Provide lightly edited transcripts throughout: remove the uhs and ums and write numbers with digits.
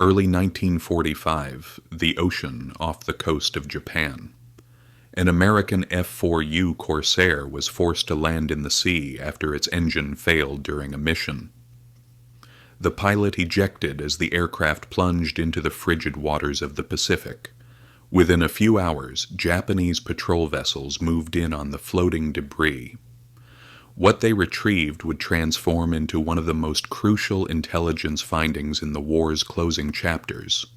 Early 1945, the ocean off the coast of Japan. An American F-4U Corsair was forced to land in the sea after its engine failed during a mission. The pilot ejected as the aircraft plunged into the frigid waters of the Pacific. Within a few hours, Japanese patrol vessels moved in on the floating debris. What they retrieved would transform into one of the most crucial intelligence findings in the war's closing chapters.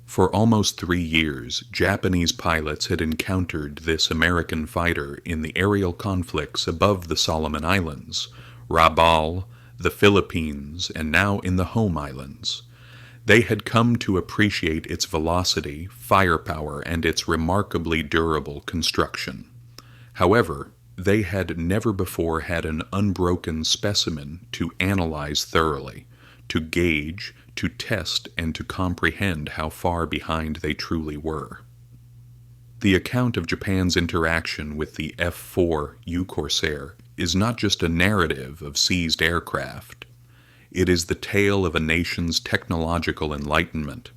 For almost 3 years, Japanese pilots had encountered this American fighter in the aerial conflicts above the Solomon Islands, Rabaul, the Philippines, and now in the home islands. They had come to appreciate its velocity, firepower, and its remarkably durable construction. However, they had never before had an unbroken specimen to analyze thoroughly, to gauge, to test, and to comprehend how far behind they truly were. The account of Japan's interaction with the F-4U Corsair is not just a narrative of seized aircraft. It is the tale of a nation's technological enlightenment.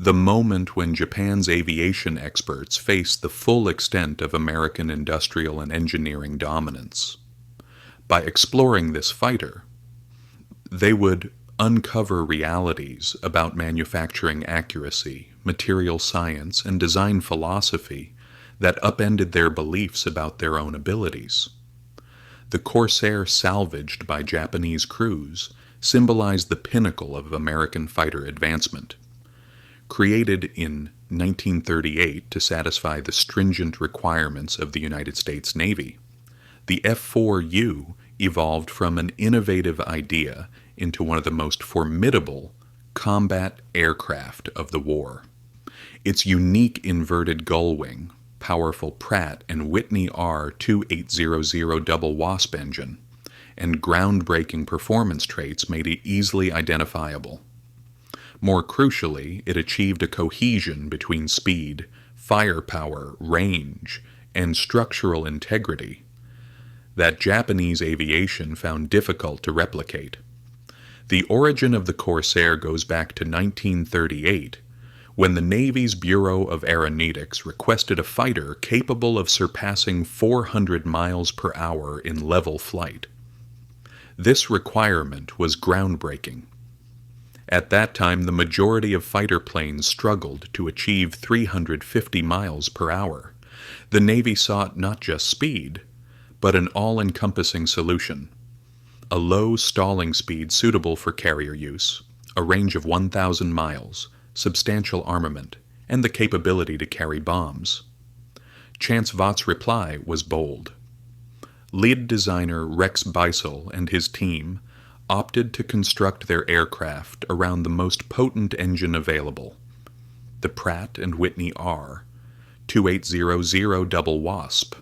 The moment when Japan's aviation experts faced the full extent of American industrial and engineering dominance. By exploring this fighter, they would uncover realities about manufacturing accuracy, material science, and design philosophy that upended their beliefs about their own abilities. The Corsair salvaged by Japanese crews symbolized the pinnacle of American fighter advancement. Created in 1938 to satisfy the stringent requirements of the United States Navy, the F-4U evolved from an innovative idea into one of the most formidable combat aircraft of the war. Its unique inverted gull wing, powerful Pratt and Whitney R2800 double Wasp engine, and groundbreaking performance traits made it easily identifiable. More crucially, it achieved a cohesion between speed, firepower, range, and structural integrity that Japanese aviation found difficult to replicate. The origin of the Corsair goes back to 1938, when the Navy's Bureau of Aeronautics requested a fighter capable of surpassing 400 miles per hour in level flight. This requirement was groundbreaking. At that time, the majority of fighter planes struggled to achieve 350 miles per hour. The Navy sought not just speed, but an all-encompassing solution. A low stalling speed suitable for carrier use, a range of 1,000 miles, substantial armament, and the capability to carry bombs. Chance Vaught's reply was bold. Lead designer Rex Beisel and his team opted to construct their aircraft around the most potent engine available, the Pratt & Whitney R2800 double Wasp.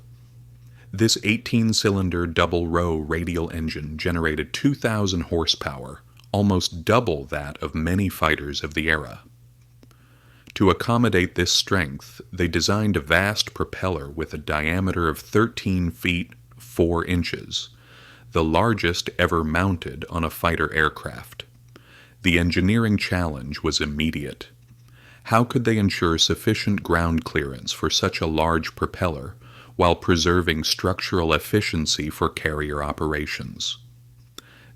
This 18-cylinder double-row radial engine generated 2,000 horsepower, almost double that of many fighters of the era. To accommodate this strength, they designed a vast propeller with a diameter of 13 feet 4 inches, the largest ever mounted on a fighter aircraft. The engineering challenge was immediate. How could they ensure sufficient ground clearance for such a large propeller while preserving structural efficiency for carrier operations?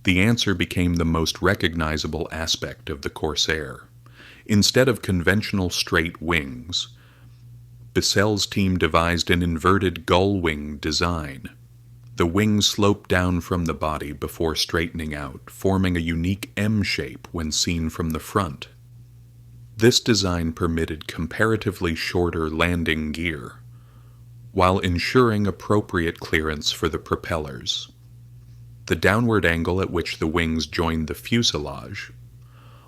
The answer became the most recognizable aspect of the Corsair. Instead of conventional straight wings, Beisel's team devised an inverted gull wing design. The wings sloped down from the body before straightening out, forming a unique M shape when seen from the front. This design permitted comparatively shorter landing gear, while ensuring appropriate clearance for the propellers. The downward angle at which the wings joined the fuselage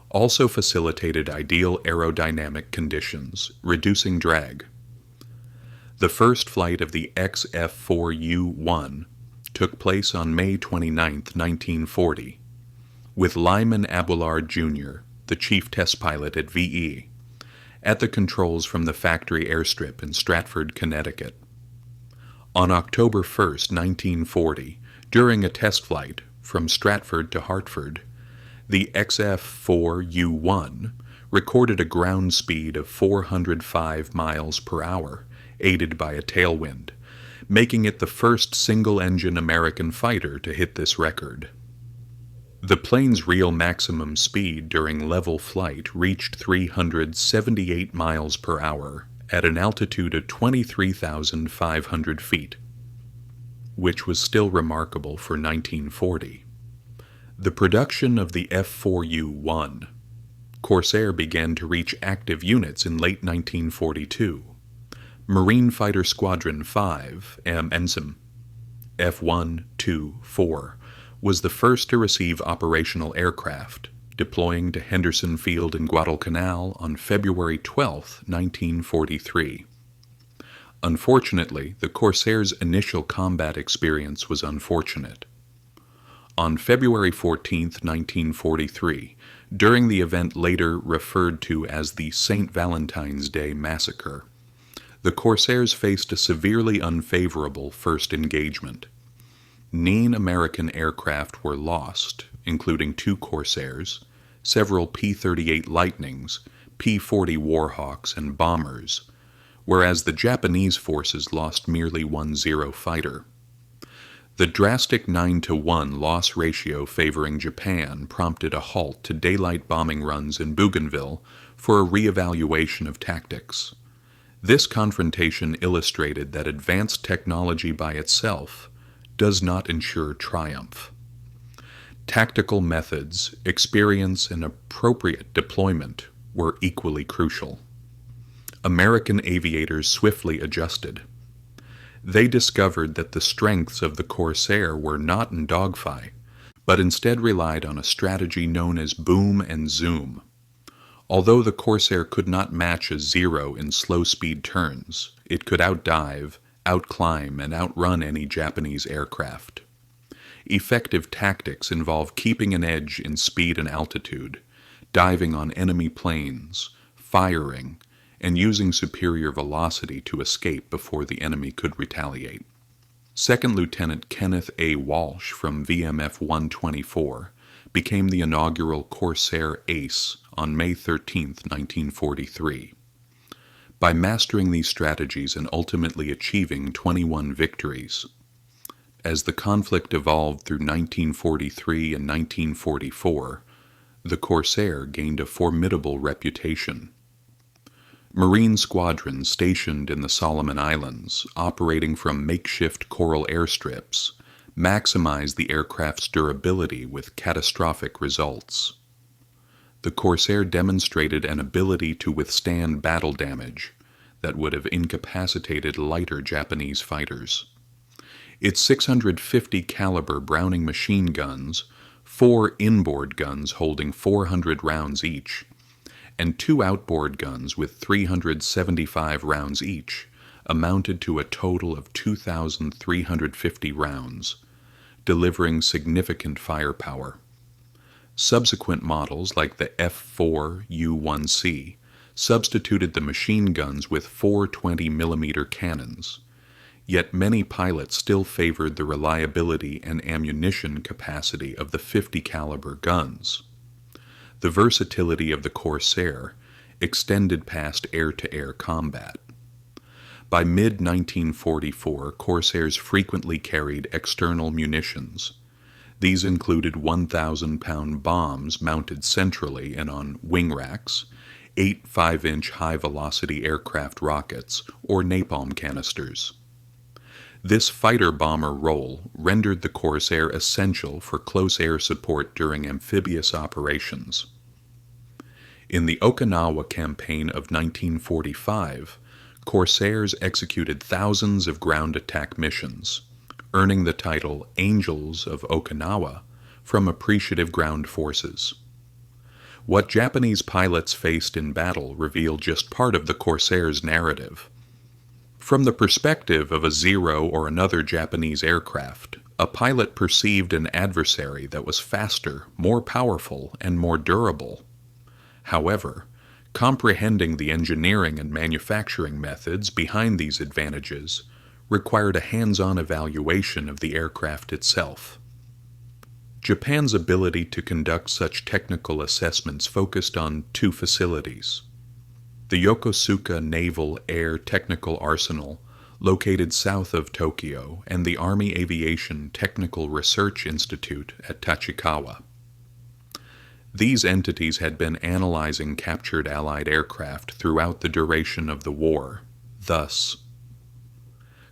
also facilitated ideal aerodynamic conditions, reducing drag. The first flight of the XF-4U-1 took place on May 29, 1940, with Lyman Abulard Jr., the chief test pilot at VE, at the controls from the factory airstrip in Stratford, Connecticut. On October 1, 1940, during a test flight from Stratford to Hartford, The XF-4U-1 recorded a ground speed of 405 miles per hour, aided by a tailwind, making it the first single-engine American fighter to hit this record. The plane's real maximum speed during level flight reached 378 miles per hour at an altitude of 23,500 feet, which was still remarkable for 1940. The production of the F-4U-1 Corsair began to reach active units in late 1942. Marine Fighter Squadron 5, MSIM, F-1, 2, 4, was the first to receive operational aircraft, deploying to Henderson Field in Guadalcanal on February 12, 1943. Unfortunately, the Corsair's initial combat experience was unfortunate. On February 14, 1943, during the event later referred to as the St. Valentine's Day Massacre, the Corsairs faced a severely unfavorable first engagement. 9 American aircraft were lost, including 2 Corsairs, several P-38 Lightnings, P-40 Warhawks, and bombers, whereas the Japanese forces lost merely 1 Zero fighter. The drastic 9-to-1 loss ratio favoring Japan prompted a halt to daylight bombing runs in Bougainville for a re-evaluation of tactics. This confrontation illustrated that advanced technology by itself does not ensure triumph. Tactical methods, experience, and appropriate deployment were equally crucial. American aviators swiftly adjusted. They discovered that the strengths of the Corsair were not in dogfight, but instead relied on a strategy known as boom and zoom. Although the Corsair could not match a Zero in slow-speed turns, it could outdive, outclimb, and outrun any Japanese aircraft. Effective tactics involve keeping an edge in speed and altitude, diving on enemy planes, firing, and using superior velocity to escape before the enemy could retaliate. Second Lieutenant Kenneth A. Walsh from VMF 124 became the inaugural Corsair Ace on May 13, 1943. By mastering these strategies and ultimately achieving 21 victories. As the conflict evolved through 1943 and 1944, the Corsair gained a formidable reputation. Marine squadrons stationed in the Solomon Islands, operating from makeshift coral airstrips, maximized the aircraft's durability with catastrophic results. The Corsair demonstrated an ability to withstand battle damage that would have incapacitated lighter Japanese fighters. Its 650 caliber Browning machine guns, 4 inboard guns holding 400 rounds each, and 2 outboard guns with 375 rounds each, amounted to a total of 2,350 rounds, delivering significant firepower. Subsequent models like the F-4U-1C substituted the machine guns with 4 20mm cannons, yet many pilots still favored the reliability and ammunition capacity of the 50 caliber guns. The versatility of the Corsair extended past air-to-air combat. By mid-1944, Corsairs frequently carried external munitions. These included 1,000-pound bombs mounted centrally and on wing racks, 8 5-inch high-velocity aircraft rockets, or napalm canisters. This fighter-bomber role rendered the Corsair essential for close air support during amphibious operations. In the Okinawa campaign of 1945, Corsairs executed thousands of ground attack missions, earning the title Angels of Okinawa from appreciative ground forces. What Japanese pilots faced in battle revealed just part of the Corsair's narrative. From the perspective of a Zero or another Japanese aircraft, a pilot perceived an adversary that was faster, more powerful, and more durable. However, comprehending the engineering and manufacturing methods behind these advantages required a hands-on evaluation of the aircraft itself. Japan's ability to conduct such technical assessments focused on two facilities: the Yokosuka Naval Air Technical Arsenal, located south of Tokyo, and the Army Aviation Technical Research Institute at Tachikawa. These entities had been analyzing captured Allied aircraft throughout the duration of the war, thus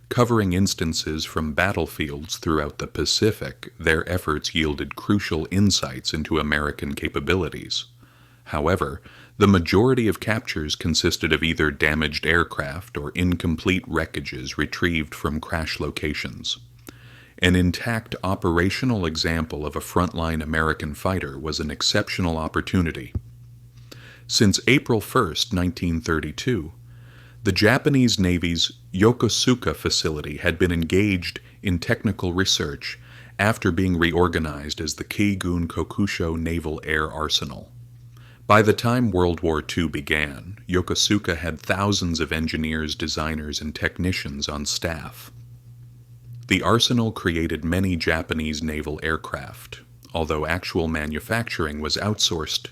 covering instances from battlefields throughout the Pacific. Their efforts yielded crucial insights into American capabilities. However, the majority of captures consisted of either damaged aircraft or incomplete wreckages retrieved from crash locations. An intact operational example of a frontline American fighter was an exceptional opportunity. Since April 1, 1932, the Japanese Navy's Yokosuka facility had been engaged in technical research after being reorganized as the Keigun Kokusho Naval Air Arsenal. By the time World War II began, Yokosuka had thousands of engineers, designers, and technicians on staff. The arsenal created many Japanese naval aircraft, although actual manufacturing was outsourced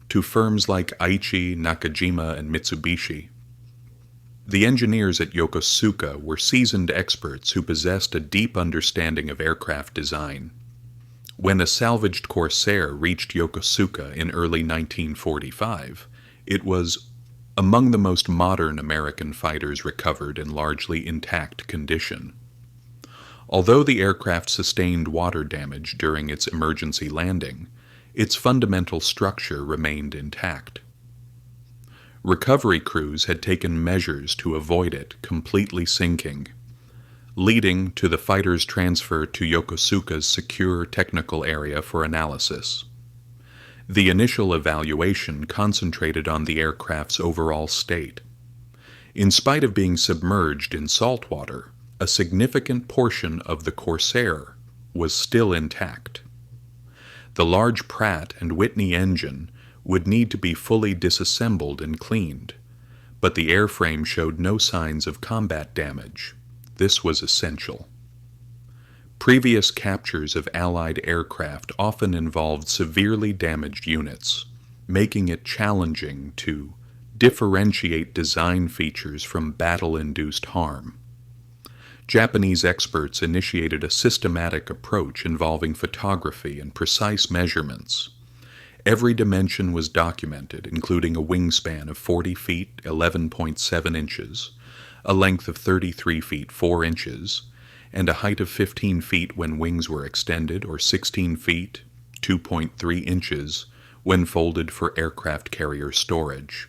to firms like Aichi, Nakajima, and Mitsubishi. The engineers at Yokosuka were seasoned experts who possessed a deep understanding of aircraft design. When a salvaged Corsair reached Yokosuka in early 1945, it was among the most modern American fighters recovered in largely intact condition. Although the aircraft sustained water damage during its emergency landing, its fundamental structure remained intact. Recovery crews had taken measures to avoid it completely sinking, leading to the fighter's transfer to Yokosuka's secure technical area for analysis. The initial evaluation concentrated on the aircraft's overall state. In spite of being submerged in salt water, a significant portion of the Corsair was still intact. The large Pratt and Whitney engine would need to be fully disassembled and cleaned, but the airframe showed no signs of combat damage. This was essential. Previous captures of Allied aircraft often involved severely damaged units, making it challenging to differentiate design features from battle-induced harm. Japanese experts initiated a systematic approach involving photography and precise measurements. Every dimension was documented, including a wingspan of 40 feet, 11.7 inches, a length of 33 feet, 4 inches, and a height of 15 feet when wings were extended, or 16 feet, 2.3 inches, when folded for aircraft carrier storage.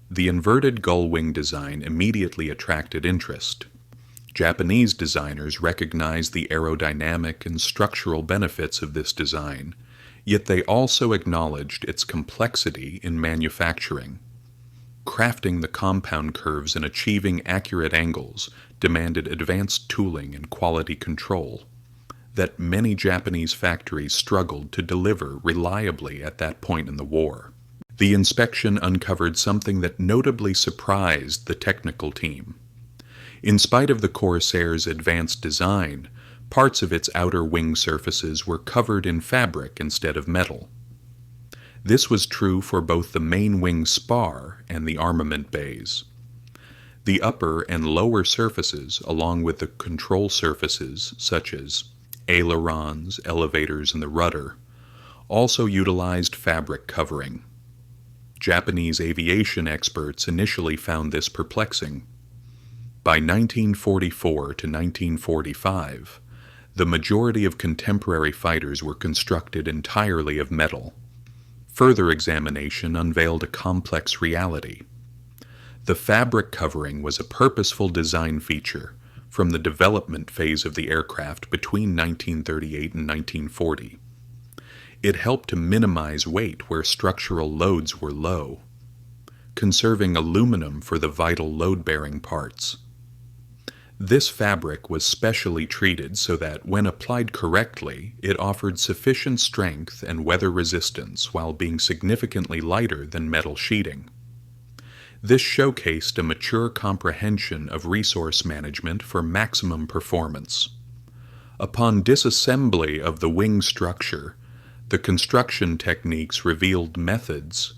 The inverted gull wing design immediately attracted interest. Japanese designers recognized the aerodynamic and structural benefits of this design, yet they also acknowledged its complexity in manufacturing. Crafting the compound curves and achieving accurate angles demanded advanced tooling and quality control that many Japanese factories struggled to deliver reliably at that point in the war. The inspection uncovered something that notably surprised the technical team. In spite of the Corsair's advanced design, parts of its outer wing surfaces were covered in fabric instead of metal. This was true for both the main wing spar and the armament bays. The upper and lower surfaces, along with the control surfaces such as ailerons, elevators, and the rudder, also utilized fabric covering. Japanese aviation experts initially found this perplexing. By 1944 to 1945, the majority of contemporary fighters were constructed entirely of metal. Further examination unveiled a complex reality. The fabric covering was a purposeful design feature from the development phase of the aircraft between 1938 and 1940. It helped to minimize weight where structural loads were low, conserving aluminum for the vital load-bearing parts. This fabric was specially treated so that, when applied correctly, it offered sufficient strength and weather resistance while being significantly lighter than metal sheeting. This showcased a mature comprehension of resource management for maximum performance. Upon disassembly of the wing structure, the construction techniques revealed methods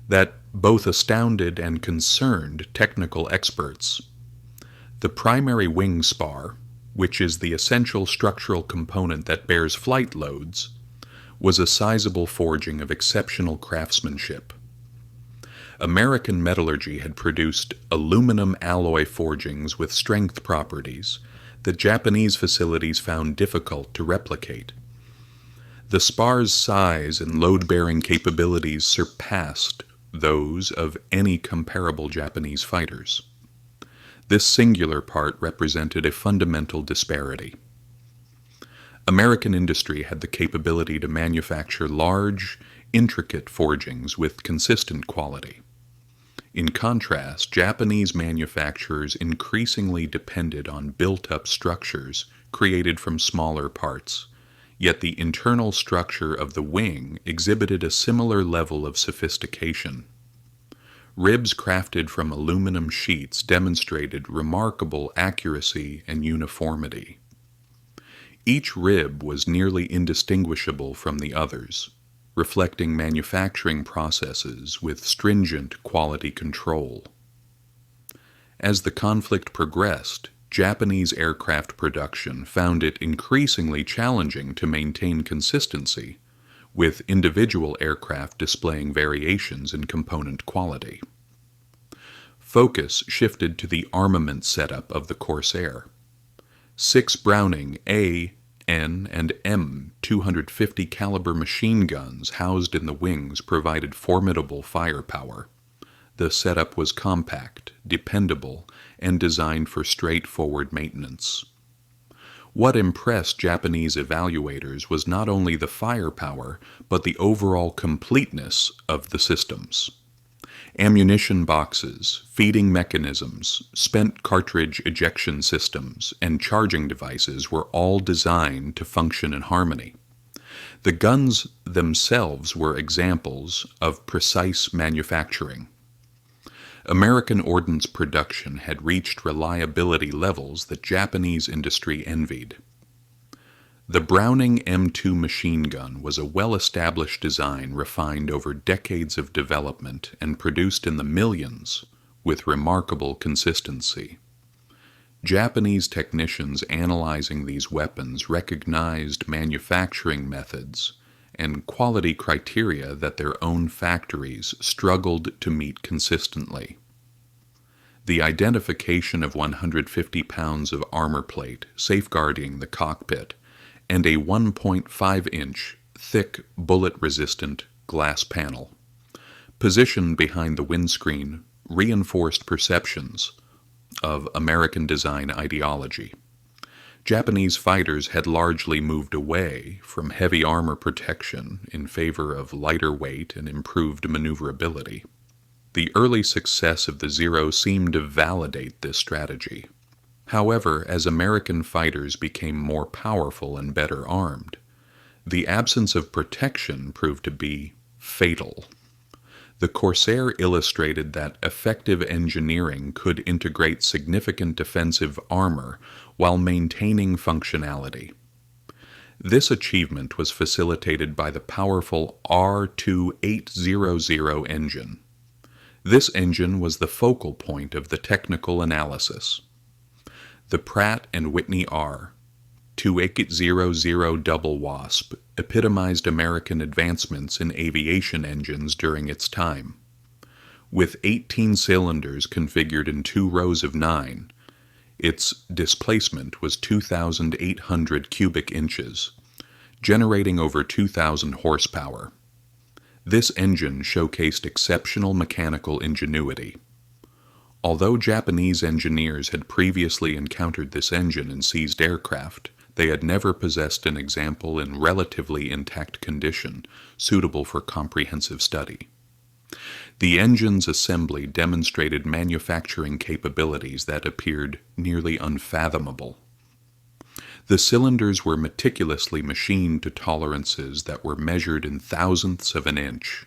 that both astounded and concerned technical experts. The primary wing spar, which is the essential structural component that bears flight loads, was a sizable forging of exceptional craftsmanship. American metallurgy had produced aluminum alloy forgings with strength properties that Japanese facilities found difficult to replicate. The spar's size and load-bearing capabilities surpassed those of any comparable Japanese fighters. This singular part represented a fundamental disparity. American industry had the capability to manufacture large, intricate forgings with consistent quality. In contrast, Japanese manufacturers increasingly depended on built-up structures created from smaller parts, yet the internal structure of the wing exhibited a similar level of sophistication. Ribs crafted from aluminum sheets demonstrated remarkable accuracy and uniformity. Each rib was nearly indistinguishable from the others, reflecting manufacturing processes with stringent quality control. As the conflict progressed, Japanese aircraft production found it increasingly challenging to maintain consistency, with individual aircraft displaying variations in component quality. Focus shifted to the armament setup of the Corsair. 6 Browning A, N, and M 250 caliber machine guns housed in the wings provided formidable firepower. The setup was compact, dependable, and designed for straightforward maintenance. What impressed Japanese evaluators was not only the firepower, but the overall completeness of the systems. Ammunition boxes, feeding mechanisms, spent cartridge ejection systems, and charging devices were all designed to function in harmony. The guns themselves were examples of precise manufacturing. American ordnance production had reached reliability levels that Japanese industry envied. The Browning M2 machine gun was a well-established design refined over decades of development and produced in the millions with remarkable consistency. Japanese technicians analyzing these weapons recognized manufacturing methods and quality criteria that their own factories struggled to meet consistently. The identification of 150 pounds of armor plate safeguarding the cockpit and a 1.5-inch thick bullet-resistant glass panel, positioned behind the windscreen, reinforced perceptions of American design ideology. Japanese fighters had largely moved away from heavy armor protection in favor of lighter weight and improved maneuverability. The early success of the Zero seemed to validate this strategy. However, as American fighters became more powerful and better armed, the absence of protection proved to be fatal. The Corsair illustrated that effective engineering could integrate significant defensive armor while maintaining functionality. This achievement was facilitated by the powerful R2800 engine. This engine was the focal point of the technical analysis. The Pratt & Whitney R2800 Double Wasp epitomized American advancements in aviation engines during its time. With 18 cylinders configured in 2 rows of 9, its displacement was 2,800 cubic inches, generating over 2,000 horsepower. This engine showcased exceptional mechanical ingenuity. Although Japanese engineers had previously encountered this engine in seized aircraft, they had never possessed an example in relatively intact condition suitable for comprehensive study. The engine's assembly demonstrated manufacturing capabilities that appeared nearly unfathomable. The cylinders were meticulously machined to tolerances that were measured in thousandths of an inch.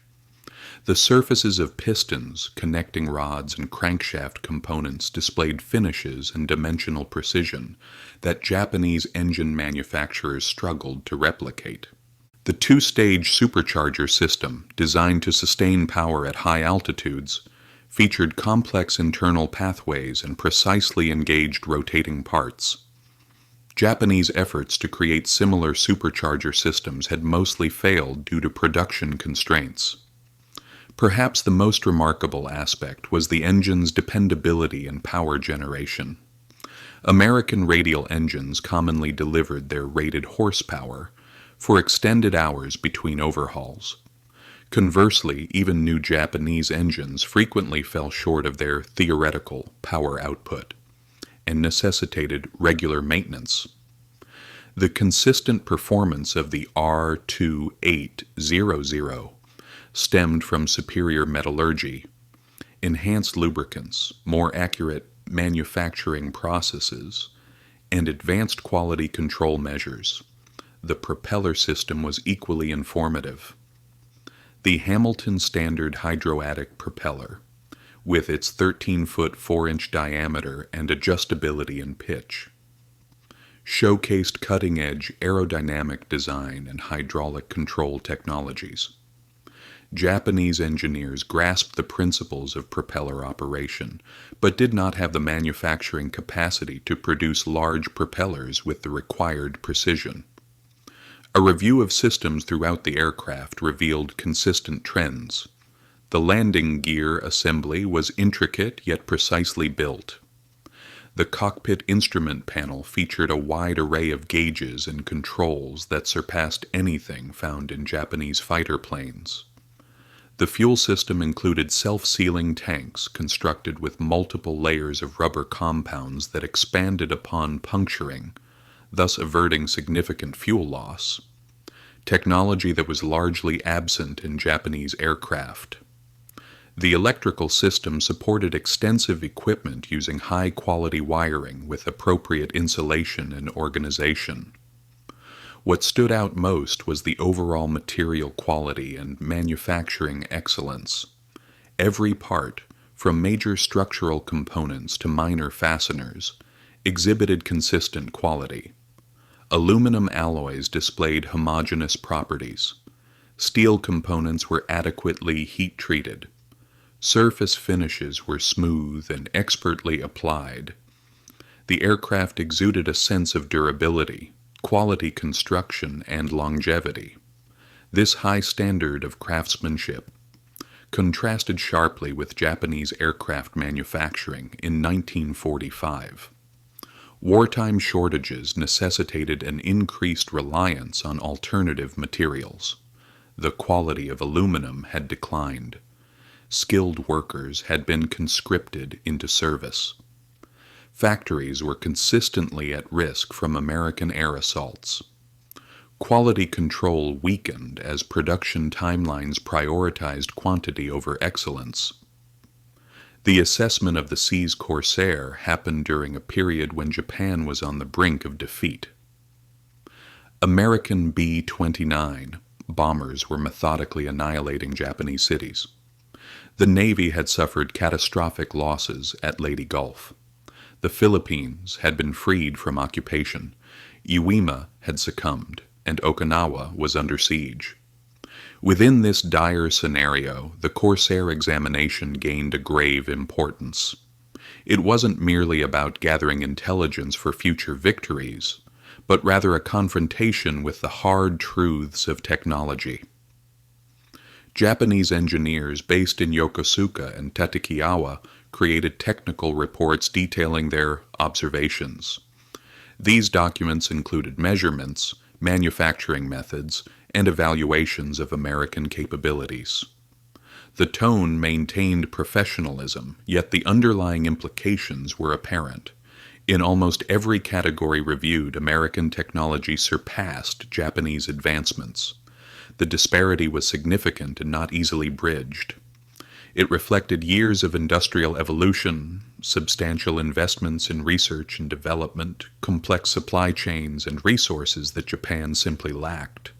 The surfaces of pistons, connecting rods, and crankshaft components displayed finishes and dimensional precision that Japanese engine manufacturers struggled to replicate. The two-stage supercharger system, designed to sustain power at high altitudes, featured complex internal pathways and precisely engaged rotating parts. Japanese efforts to create similar supercharger systems had mostly failed due to production constraints. Perhaps the most remarkable aspect was the engine's dependability and power generation. American radial engines commonly delivered their rated horsepower for extended hours between overhauls. Conversely, even new Japanese engines frequently fell short of their theoretical power output and necessitated regular maintenance. The consistent performance of the R2800 stemmed from superior metallurgy, enhanced lubricants, more accurate manufacturing processes, and advanced quality control measures. The propeller system was equally informative. The Hamilton Standard Hydroatic propeller, with its 13-foot 4-inch diameter and adjustability in pitch, showcased cutting-edge aerodynamic design and hydraulic control technologies. Japanese engineers grasped the principles of propeller operation, but did not have the manufacturing capacity to produce large propellers with the required precision. A review of systems throughout the aircraft revealed consistent trends. The landing gear assembly was intricate yet precisely built. The cockpit instrument panel featured a wide array of gauges and controls that surpassed anything found in Japanese fighter planes. The fuel system included self-sealing tanks constructed with multiple layers of rubber compounds that expanded upon puncturing, thus averting significant fuel loss, technology that was largely absent in Japanese aircraft. The electrical system supported extensive equipment using high-quality wiring with appropriate insulation and organization. What stood out most was the overall material quality and manufacturing excellence. Every part, from major structural components to minor fasteners, exhibited consistent quality. Aluminum alloys displayed homogeneous properties. Steel components were adequately heat-treated. Surface finishes were smooth and expertly applied. The aircraft exuded a sense of durability, quality construction, and longevity. This high standard of craftsmanship contrasted sharply with Japanese aircraft manufacturing in 1945. Wartime shortages necessitated an increased reliance on alternative materials. The quality of aluminum had declined. Skilled workers had been conscripted into service. Factories were consistently at risk from American air assaults. Quality control weakened as production timelines prioritized quantity over excellence. The assessment of the Sea's Corsair happened during a period when Japan was on the brink of defeat. American B-29 bombers were methodically annihilating Japanese cities. The Navy had suffered catastrophic losses at Leyte Gulf. The Philippines had been freed from occupation. Iwo had succumbed, and Okinawa was under siege. Within this dire scenario, the Corsair examination gained a grave importance. It wasn't merely about gathering intelligence for future victories, but rather a confrontation with the hard truths of technology. Japanese engineers based in Yokosuka and Tatakiawa created technical reports detailing their observations. These documents included measurements, manufacturing methods, and evaluations of American capabilities. The tone maintained professionalism, yet the underlying implications were apparent. In almost every category reviewed, American technology surpassed Japanese advancements. The disparity was significant and not easily bridged. It reflected years of industrial evolution, substantial investments in research and development, complex supply chains, and resources that Japan simply lacked.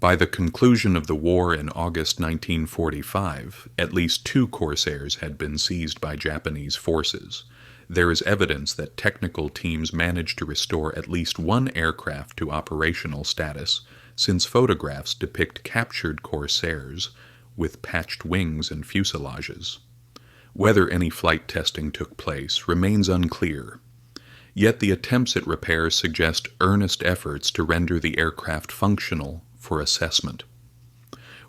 By the conclusion of the war in August 1945, at least 2 Corsairs had been seized by Japanese forces. There is evidence that technical teams managed to restore at least 1 aircraft to operational status, since photographs depict captured Corsairs with patched wings and fuselages. Whether any flight testing took place remains unclear. Yet the attempts at repair suggest earnest efforts to render the aircraft functional for assessment.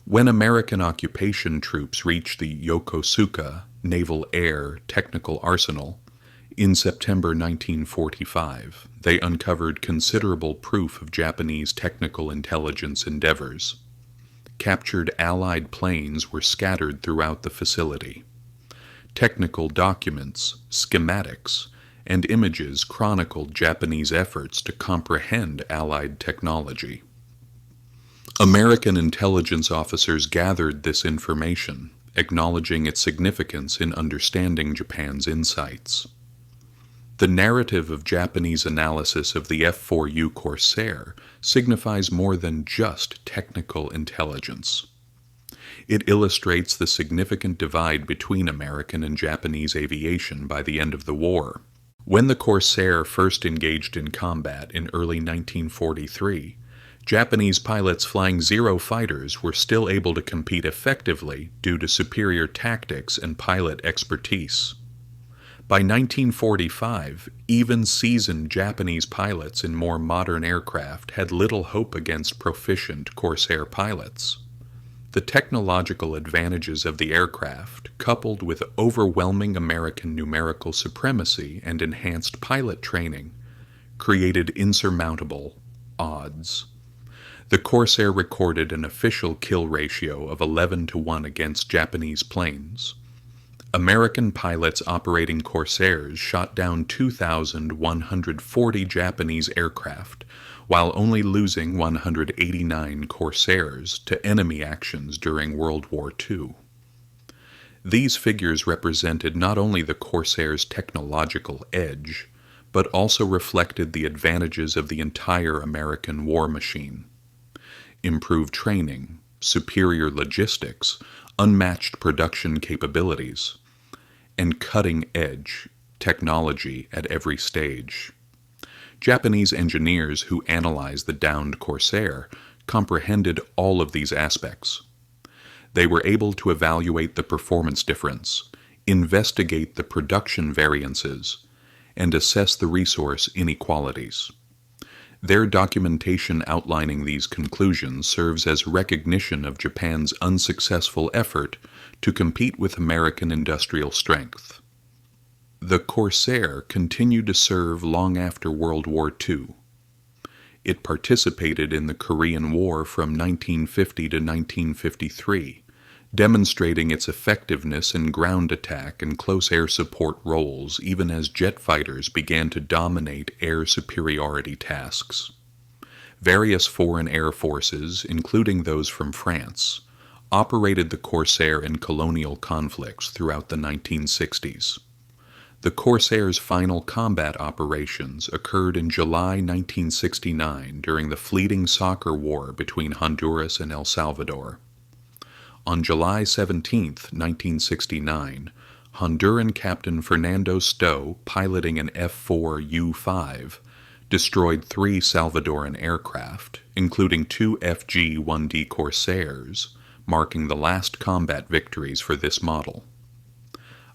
When American occupation troops reached the Yokosuka Naval Air Technical Arsenal in September 1945, they uncovered considerable proof of Japanese technical intelligence endeavors. Captured Allied planes were scattered throughout the facility. Technical documents, schematics, and images chronicled Japanese efforts to comprehend Allied technology. American intelligence officers gathered this information, acknowledging its significance in understanding Japan's insights. The narrative of Japanese analysis of the F-4U Corsair signifies more than just technical intelligence. It illustrates the significant divide between American and Japanese aviation by the end of the war. When the Corsair first engaged in combat in early 1943, Japanese pilots flying Zero fighters were still able to compete effectively due to superior tactics and pilot expertise. By 1945, even seasoned Japanese pilots in more modern aircraft had little hope against proficient Corsair pilots. The technological advantages of the aircraft, coupled with overwhelming American numerical supremacy and enhanced pilot training, created insurmountable odds. The Corsair recorded an official kill ratio of 11-to-1 against Japanese planes. American pilots operating Corsairs shot down 2,140 Japanese aircraft, while only losing 189 Corsairs to enemy actions during World War II. These figures represented not only the Corsair's technological edge, but also reflected the advantages of the entire American war machine. Improved training, superior logistics, unmatched production capabilities, and cutting-edge technology at every stage. Japanese engineers who analyzed the downed Corsair comprehended all of these aspects. They were able to evaluate the performance difference, investigate the production variances, and assess the resource inequalities. Their documentation outlining these conclusions serves as recognition of Japan's unsuccessful effort to compete with American industrial strength. The Corsair continued to serve long after World War II. It participated in the Korean War from 1950 to 1953, demonstrating its effectiveness in ground attack and close air support roles even as jet fighters began to dominate air superiority tasks. Various foreign air forces, including those from France, operated the Corsair in colonial conflicts throughout the 1960s. The Corsair's final combat operations occurred in July 1969 during the fleeting soccer war between Honduras and El Salvador. On July 17, 1969, Honduran Captain Fernando Stowe, piloting an F-4U-5, destroyed 3 Salvadoran aircraft, including 2 FG-1D Corsairs, marking the last combat victories for this model.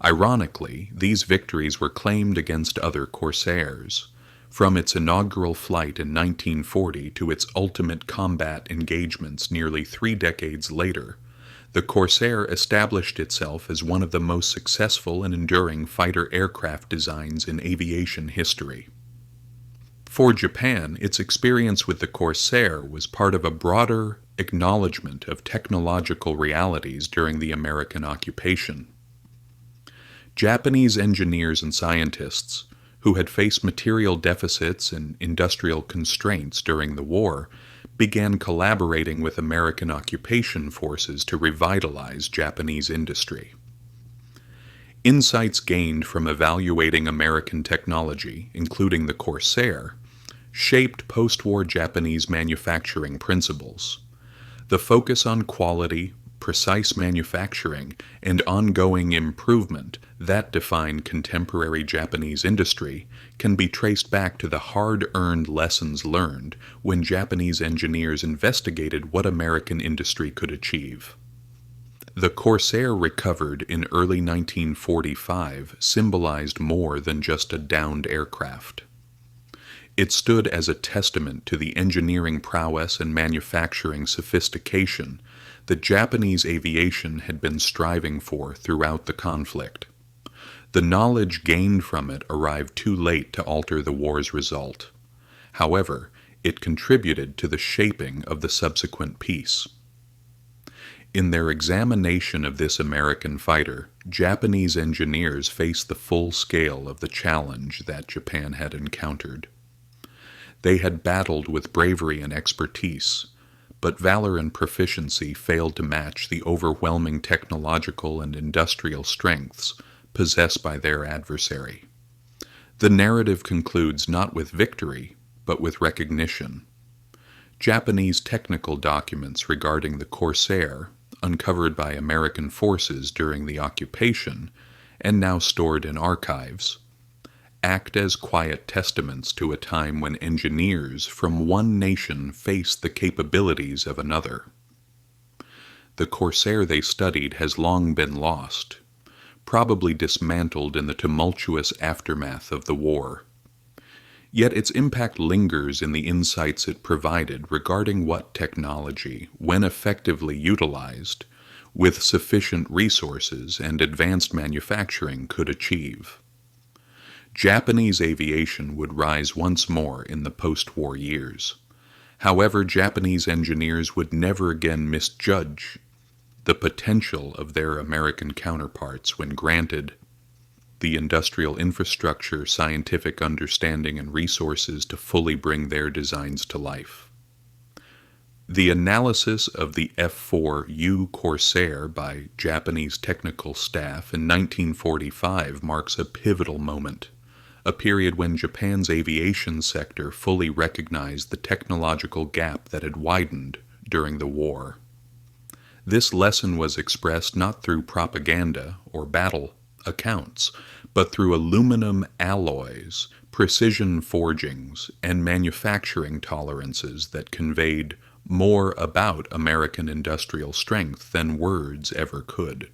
Ironically, these victories were claimed against other Corsairs. From its inaugural flight in 1940 to its ultimate combat engagements nearly 3 decades later, the Corsair established itself as one of the most successful and enduring fighter aircraft designs in aviation history. For Japan, its experience with the Corsair was part of a broader acknowledgement of technological realities during the American occupation. Japanese engineers and scientists, who had faced material deficits and industrial constraints during the war, began collaborating with American occupation forces to revitalize Japanese industry. Insights gained from evaluating American technology, including the Corsair, shaped post-war Japanese manufacturing principles. The focus on quality, precise manufacturing, and ongoing improvement that define contemporary Japanese industry can be traced back to the hard-earned lessons learned when Japanese engineers investigated what American industry could achieve. The Corsair recovered in early 1945 symbolized more than just a downed aircraft. It stood as a testament to the engineering prowess and manufacturing sophistication that Japanese aviation had been striving for throughout the conflict. The knowledge gained from it arrived too late to alter the war's result. However, it contributed to the shaping of the subsequent peace. In their examination of this American fighter, Japanese engineers faced the full scale of the challenge that Japan had encountered. They had battled with bravery and expertise, but valor and proficiency failed to match the overwhelming technological and industrial strengths possessed by their adversary. The narrative concludes not with victory, but with recognition. Japanese technical documents regarding the Corsair, uncovered by American forces during the occupation, and now stored in archives, act as quiet testaments to a time when engineers from one nation faced the capabilities of another. The Corsair they studied has long been lost, probably dismantled in the tumultuous aftermath of the war. Yet its impact lingers in the insights it provided regarding what technology, when effectively utilized, with sufficient resources and advanced manufacturing, could achieve. Japanese aviation would rise once more in the post-war years. However, Japanese engineers would never again misjudge the potential of their American counterparts when granted the industrial infrastructure, scientific understanding, and resources to fully bring their designs to life. The analysis of the F-4U Corsair by Japanese technical staff in 1945 marks a pivotal moment, a period when Japan's aviation sector fully recognized the technological gap that had widened during the war. This lesson was expressed not through propaganda or battle accounts, but through aluminum alloys, precision forgings, and manufacturing tolerances that conveyed more about American industrial strength than words ever could.